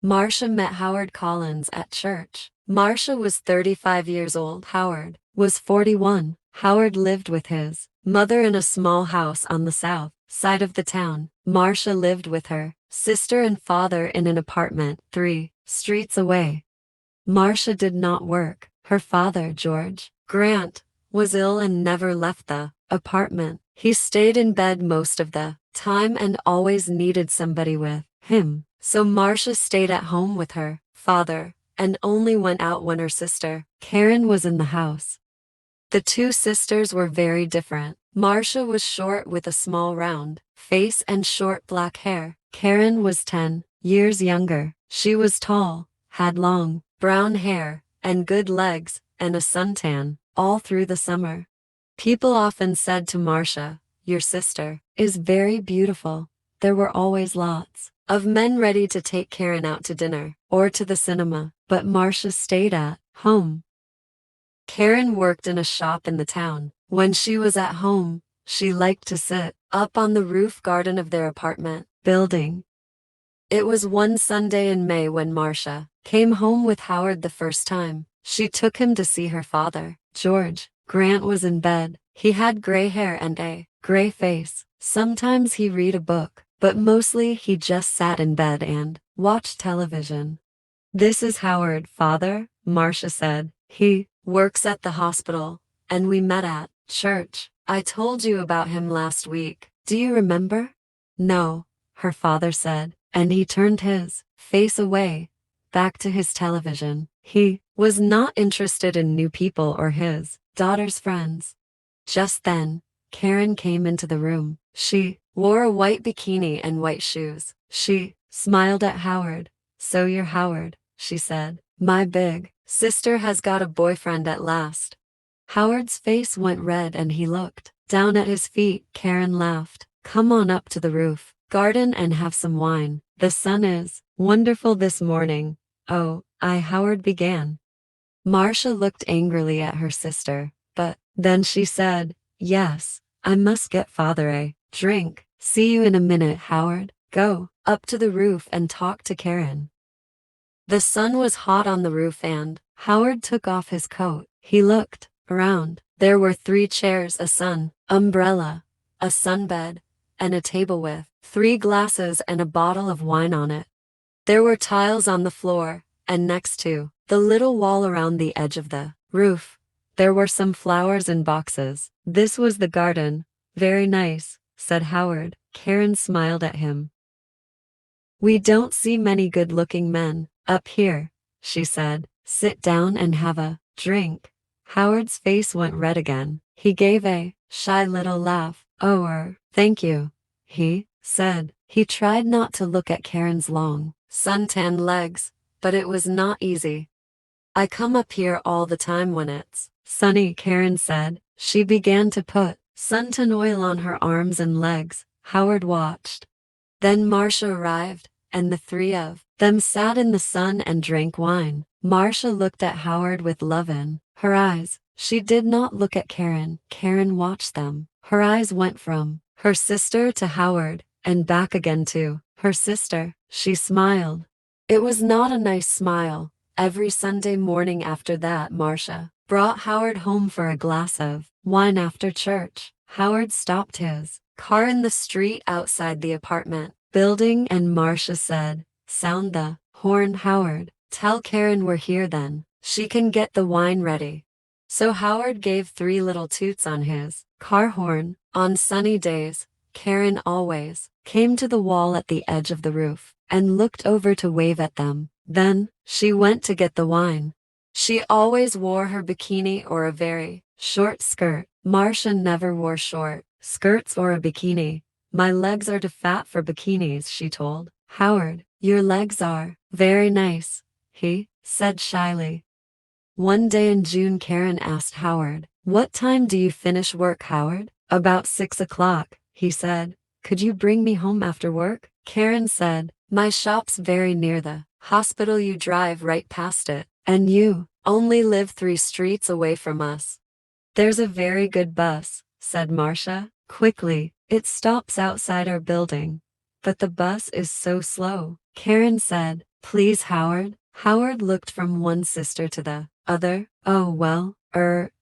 Marcia met Howard Collins at church. Marcia was 35 years old. Howard was 41. Howard lived with his mother in a small house on the south side of the town. Marcia lived with her sister and father in an apartment 3 streets away. Marcia did not work. Her father, George Grant, was ill and never left the apartment. He stayed in bed most of the time and always needed somebody with him. So Marcia stayed at home with her father and only went out when her sister, Karen, was in the house. The two sisters were very different. Marcia was short with a small round face and short black hair. Karen was 10 years younger. She was tall, had long, brown hair, and good legs, and a suntan, all through the summer. People often said to Marcia, "Your sister is very beautiful." There were always lots of men ready to take Karen out to dinner or to the cinema, but Marcia stayed at home. Karen worked in a shop in the town. When she was at home, she liked to sit up on the roof garden of their apartment building. It was one Sunday in May when Marcia came home with Howard the first time. She took him to see her father. George Grant was in bed. He had gray hair and a gray face. Sometimes he read a book, but mostly he just sat in bed and watched television. "This is Howard, father," Marcia said. "He works at the hospital, and we met at church. I told you about him last week. Do you remember?" "No," her father said, and he turned his face away, back to his television. He was not interested in new people or his daughter's friends. Just then, Karen came into the room. She wore a white bikini and white shoes. She smiled at Howard. "So you're Howard," she said. "My big sister has got a boyfriend at last." Howard's face went red and he looked down at his feet. Karen laughed. "Come on up to the roof garden and have some wine. The sun is wonderful this morning." "Oh, Howard began. Marcia looked angrily at her sister, but then she said, "Yes, I must get father a drink. See you in a minute, Howard. Go up to the roof and talk to Karen." The sun was hot on the roof and Howard took off his coat. He looked around. There were 3 chairs, a sun umbrella, a sunbed, and a table with 3 glasses and a bottle of wine on it. There were tiles on the floor, and next to the little wall around the edge of the roof, there were some flowers in boxes. "This was the garden. Very nice," said Howard. Karen smiled at him. "We don't see many good-looking men up here," she said. "Sit down and have a drink." Howard's face went red again. He gave a shy little laugh. "Oh, thank you," he said. He tried not to look at Karen's long, suntanned legs, but it was not easy. "I come up here all the time when it's sunny," Karen said. She began to put suntan oil on her arms and legs. Howard watched. Then Marcia arrived, and the 3 of them sat in the sun and drank wine. Marcia looked at Howard with love in her eyes. She did not look at Karen. Karen watched them. Her eyes went from her sister to Howard, and back again to her sister. She smiled. It was not a nice smile. Every Sunday morning after that, Marcia brought Howard home for a glass of wine after church. Howard stopped his car in the street outside the apartment building and Marcia said, "Sound the horn, Howard. Tell Karen we're here then. She can get the wine ready." So Howard gave 3 little toots on his car horn. On sunny days, Karen always came to the wall at the edge of the roof and looked over to wave at them. Then, she went to get the wine. She always wore her bikini or a very short skirt. Marcia never wore short skirts or a bikini. "My legs are too fat for bikinis," she told Howard. "Your legs are very nice," he said shyly. One day in June, Karen asked Howard, "What time do you finish work, Howard?" "About 6 o'clock, he said. "Could you bring me home after work?" Karen said, "My shop's very near the hospital. You drive right past it, and you only live 3 streets away from us." "There's a very good bus," said Marcia quickly. "It stops outside our building. But the bus is so slow." Karen said, Please, Howard? Howard looked from one sister to the other. Oh, well,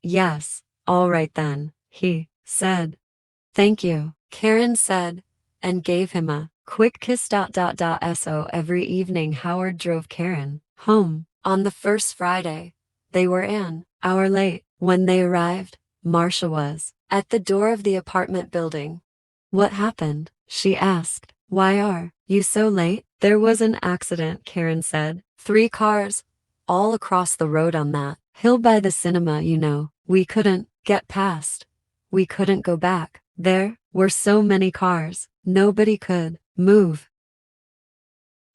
yes. All right then, he said. Thank you, Karen said, and gave him a quick kiss. So every evening Howard drove Karen home. On the first Friday, they were an hour late. When they arrived, Marcia was at the door of the apartment building. What happened? She asked. Why are you so late? There was an accident, Karen said. 3 cars, all across the road on that hill by the cinema, you know. We couldn't get past. We couldn't go back. There were so many cars, nobody could move.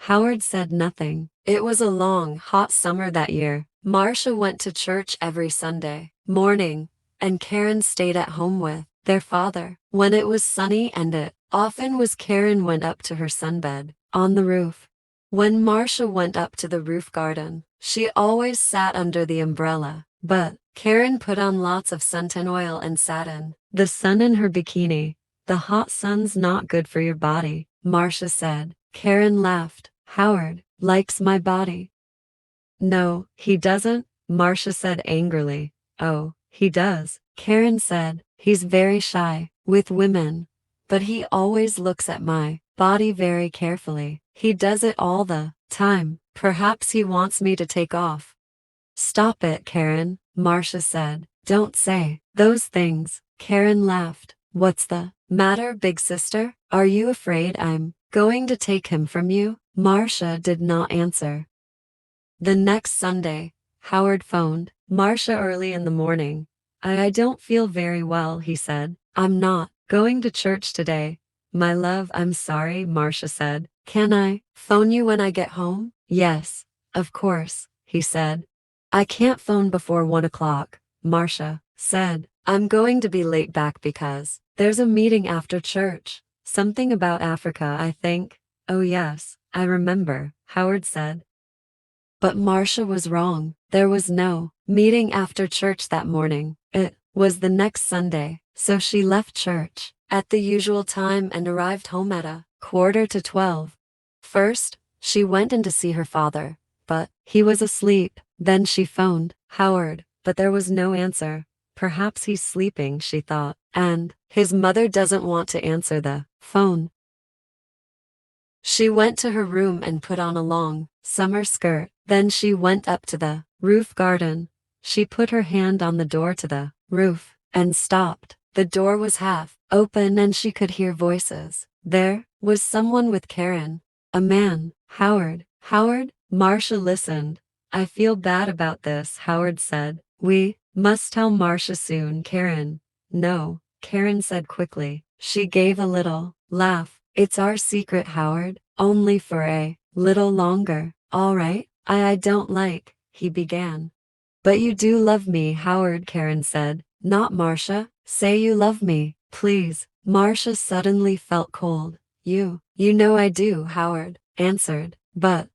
Howard said nothing. It was a long, hot summer that year. Marcia went to church every Sunday morning, and Karen stayed at home with their father. When it was sunny, and it often was, Karen went up to her sunbed on the roof. When Marcia went up to the roof garden, she always sat under the umbrella, but Karen put on lots of suntan oil and sat in the sun in her bikini. The hot sun's not good for your body, Marcia said. Karen laughed. Howard likes my body. No, he doesn't, Marcia said angrily. Oh, he does, Karen said. He's very shy with women, but he always looks at my body very carefully. He does it all the time. Perhaps he wants me to take off. Stop it, Karen, Marcia said. Don't say those things. Karen laughed. What's the matter, big sister? Are you afraid I'm going to take him from you? Marcia did not answer. The next Sunday, Howard phoned Marcia early in the morning. I don't feel very well, he said. I'm not going to church today. My love, I'm sorry, Marcia said. Can I phone you when I get home? Yes, of course, he said. I can't phone before 1 o'clock, Marcia said. I'm going to be late back because there's a meeting after church. Something about Africa, I think. Oh yes, I remember, Howard said. But Marcia was wrong. There was no meeting after church that morning. It was the next Sunday, so she left church at the usual time and arrived home at 11:45. First, she went in to see her father, but he was asleep. Then she phoned Howard, but there was no answer. Perhaps he's sleeping, she thought, and his mother doesn't want to answer the phone. She went to her room and put on a long summer skirt. Then she went up to the roof garden. She put her hand on the door to the roof and stopped. The door was half open and she could hear voices. There was someone with Karen. A man. Howard. Howard? Marcia listened. I feel bad about this, Howard said. We must tell Marcia soon, Karen. No, Karen said quickly. She gave a little laugh. It's our secret, Howard. Only for a little longer. All right? I don't like, he began. But you do love me, Howard, Karen said. Not Marcia. Say you love me, please. Marcia suddenly felt cold. You know I do, Howard answered. But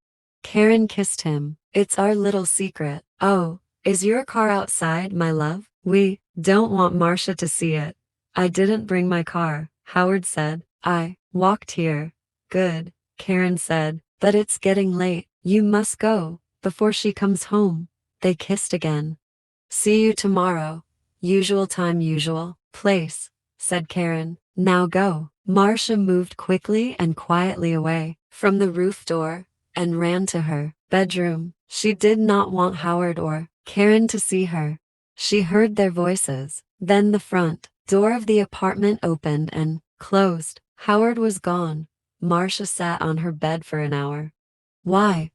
Karen kissed him. It's our little secret. Oh, is your car outside, my love? We don't want Marcia to see it. I didn't bring my car, Howard said. I walked here. Good, Karen said. But it's getting late. You must go before she comes home. They kissed again. See you tomorrow. Usual time, usual place, said Karen. Now go. Marcia moved quickly and quietly away from the roof door and ran to her bedroom. She did not want Howard or Karen to see her. She heard their voices. Then the front door of the apartment opened and closed. Howard was gone. Marcia sat on her bed for an hour. Why,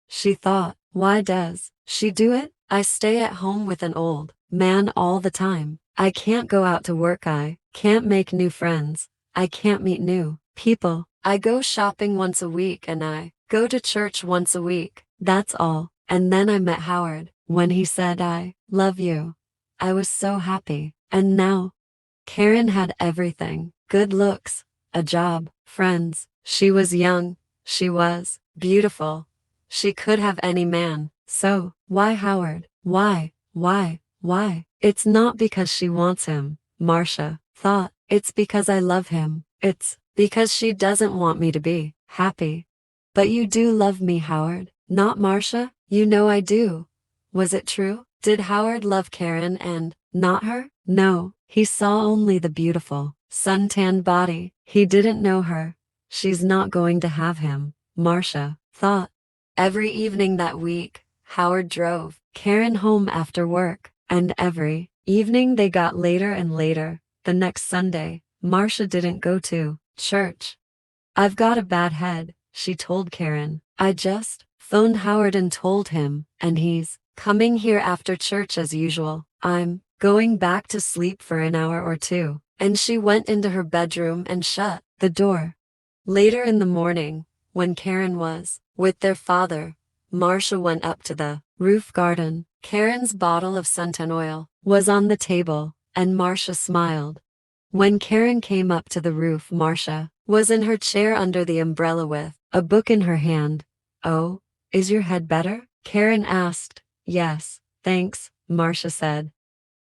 she thought. Why does she do it? I stay at home with an old man all the time. I can't go out to work. I can't make new friends. I can't meet new people. I go shopping once a week and I go to church once a week. That's all. And then I met Howard. When he said I love you, I was so happy. And now, Karen had everything. Good looks, a job, friends. She was young. She was beautiful. She could have any man. So, why Howard? Why? It's not because she wants him, Marcia thought. It's because I love him. It's because she doesn't want me to be happy. But you do love me, Howard, not Marcia? You know I do. Was it true? Did Howard love Karen and not her? No, he saw only the beautiful, suntanned body. He didn't know her. She's not going to have him, Marcia thought. Every evening that week, Howard drove Karen home after work, and every evening they got later and later. The next Sunday, Marcia didn't go to church. I've got a bad head, she told Karen. I just phoned Howard and told him, and he's coming here after church as usual. I'm going back to sleep for an hour or two. And she went into her bedroom and shut the door. Later in the morning, when Karen was with their father, Marcia went up to the roof garden. Karen's bottle of suntan oil was on the table, and Marcia smiled. When Karen came up to the roof, Marcia was in her chair under the umbrella with a book in her hand. Oh, is your head better? Karen asked. Yes, thanks, Marcia said.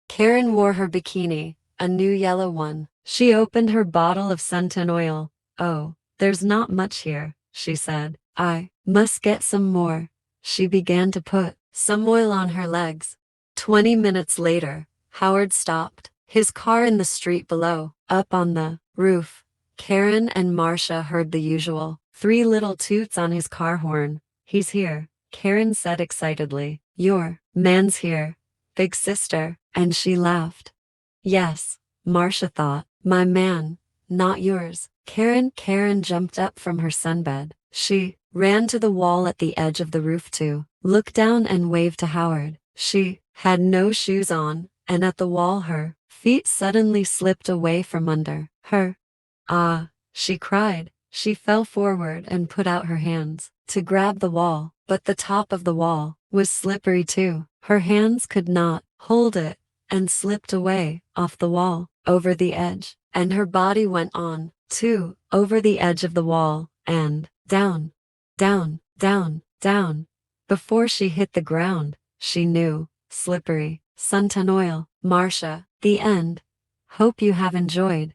Karen wore her bikini, a new yellow one. She opened her bottle of suntan oil. Oh, there's not much here, she said. I must get some more. She began to put some oil on her legs. 20 minutes later, Howard stopped his car in the street below. Up on the roof, Karen and Marcia heard the usual 3 little toots on his car horn. He's here, Karen said excitedly. Your man's here, big sister, and she laughed. Yes, Marcia thought, my man, not yours. Karen jumped up from her sunbed. She ran to the wall at the edge of the roof to look down and wave to Howard. She had no shoes on, and at the wall her feet suddenly slipped away from under her. Ah, she cried. She fell forward and put out her hands to grab the wall, but the top of the wall was slippery too. Her hands could not hold it and slipped away off the wall over the edge, and her body went on too over the edge of the wall and down, down, down, down. Before she hit the ground, she knew, slippery, suntan oil. Marcia, the end. Hope you have enjoyed.